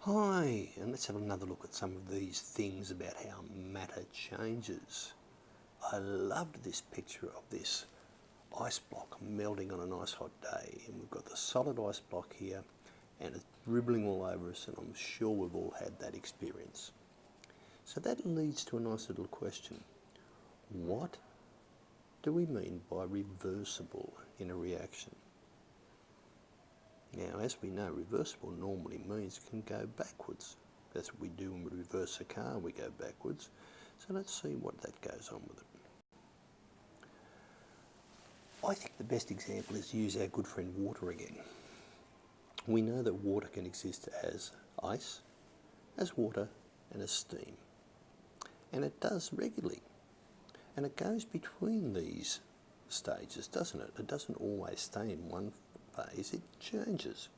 Hi, and let's have another look at some of these things about how matter changes. I loved this picture of this ice block melting on a nice hot day, and we've got the solid ice block here and it's dribbling all over us, and I'm sure we've all had that experience. So that leads to a nice little question. What do we mean by reversible in a reaction? Now, as we know, reversible normally means it can go backwards. That's what we do when we reverse a car, we go backwards. So let's see what that goes on with it. I think the best example is to use our good friend water again. We know that water can exist as ice, as water, and as steam. And it does regularly. And it goes between these stages, doesn't it? It doesn't always stay in one phase, it changes.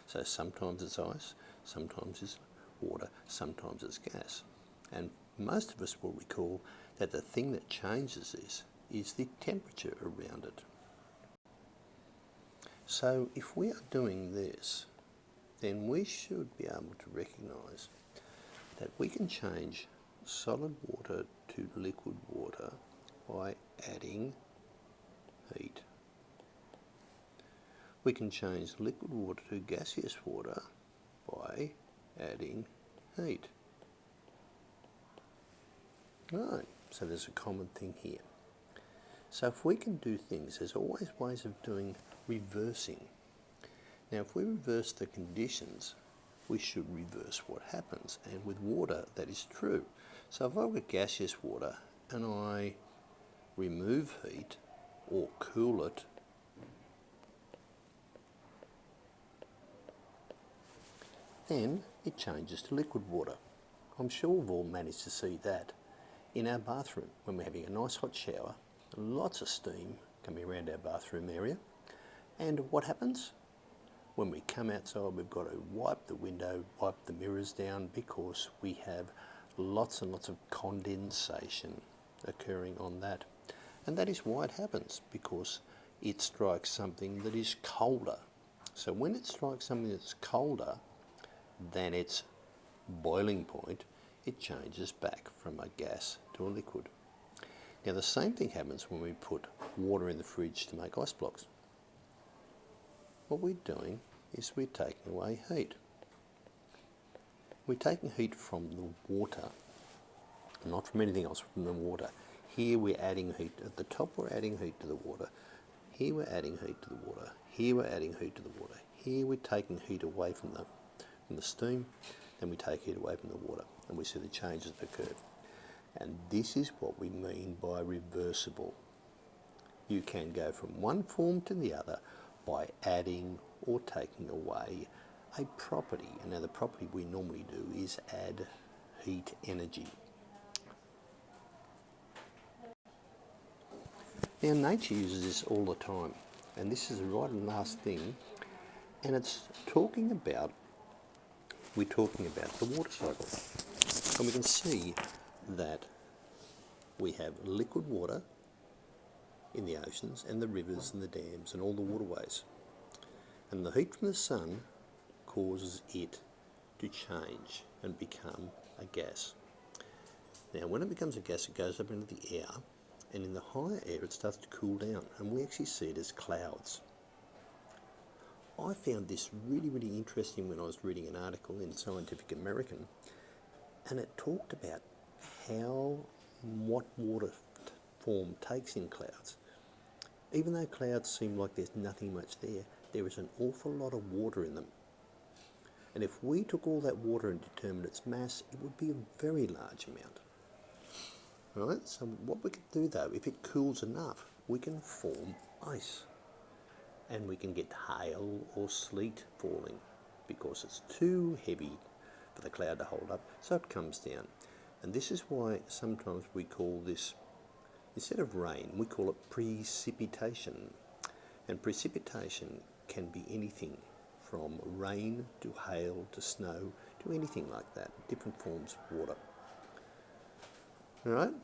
So sometimes it's ice, sometimes it's water, sometimes it's gas. And most of us will recall that the thing that changes this is the temperature around it. So if we are doing this, then we should be able to recognise that we can change solid water to liquid water by adding heat. We can change liquid water to gaseous water by adding heat. Right, so there's a common thing here. So if we can do things, there's always ways of doing reversing. Now if we reverse the conditions, we should reverse what happens. And with water, that is true. So if I've got gaseous water and I remove heat or cool it, then it changes to liquid water. I'm sure we've all managed to see that in our bathroom when we're having a nice hot shower, lots of steam coming around our bathroom area. And what happens? When we come outside, we've got to wipe the window, wipe the mirrors down, because we have lots and lots of condensation occurring on that. And that is why it happens, because it strikes something that is colder. So when it strikes something that's colder than its boiling point, it changes back from a gas to a liquid. Now the same thing happens when we put water in the fridge to make ice blocks. What we're doing is we're taking away heat. We're taking heat from the water, not from anything else, from the water. Here we're adding heat. At the top we're adding heat to the water. Here we're adding heat to the water. Here we're adding heat to the water. Here we're taking heat away from the steam, then we take heat away from the water, and we see the changes that occurred. And this is what we mean by reversible. You can go from one form to the other by adding or taking away a property. And now the property we normally do is add heat energy. Now nature uses this all the time, and this is the right and last thing, and it's we're talking about the water cycle. And we can see that we have liquid water in the oceans and the rivers and the dams and all the waterways. And the heat from the sun causes it to change and become a gas. Now when it becomes a gas, it goes up into the air, and in the higher air it starts to cool down, and we actually see it as clouds. I found this really, really interesting when I was reading an article in Scientific American, and it talked about what water form takes in clouds. Even though clouds seem like there's nothing much there, there is an awful lot of water in them. And if we took all that water and determined its mass, it would be a very large amount. Right? So what we can do though, if it cools enough, we can form ice. And we can get hail or sleet falling because it's too heavy for the cloud to hold up, so it comes down. And this is why sometimes we call this, instead of rain, we call it precipitation. And precipitation can be anything from rain to hail to snow to anything like that, different forms of water. Alright?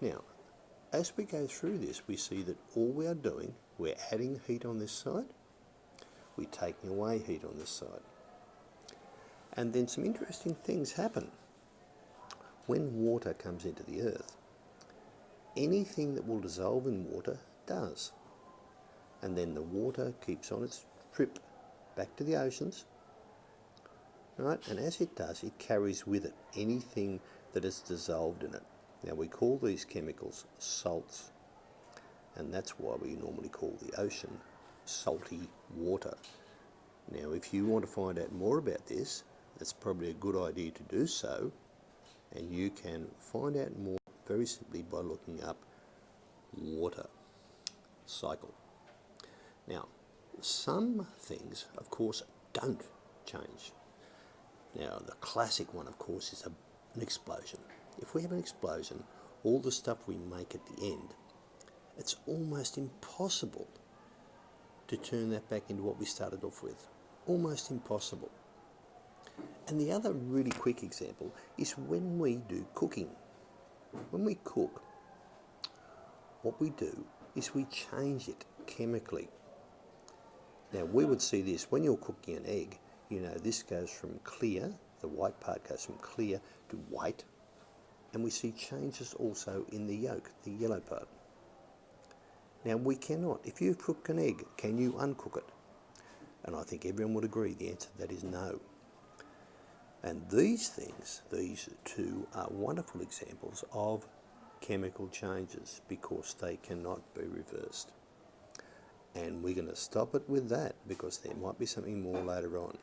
Now, as we go through this, we see that all we are doing, we're adding heat on this side, we're taking away heat on this side. And then some interesting things happen. When water comes into the earth, anything that will dissolve in water does. And then the water keeps on its trip back to the oceans, right? And as it does, it carries with it anything that is dissolved in it. Now we call these chemicals salts, and that's why we normally call the ocean salty water. Now if you want to find out more about this, it's probably a good idea to do so, and you can find out more very simply by looking up water cycle. Now, some things, of course, don't change. Now, the classic one, of course, is an explosion. If we have an explosion, all the stuff we make at the end, it's almost impossible to turn that back into what we started off with. Almost impossible. And the other really quick example is when we do cooking. When we cook, what we do is we change it chemically. Now we would see this when you're cooking an egg. You know, this goes from clear, the white part goes from clear to white, and we see changes also in the yolk, the yellow part. Now we cannot, if you cook an egg, can you uncook it? And I think everyone would agree the answer to that is no. And these things, these two, are wonderful examples of chemical changes because they cannot be reversed. And we're going to stop it with that because there might be something more later on.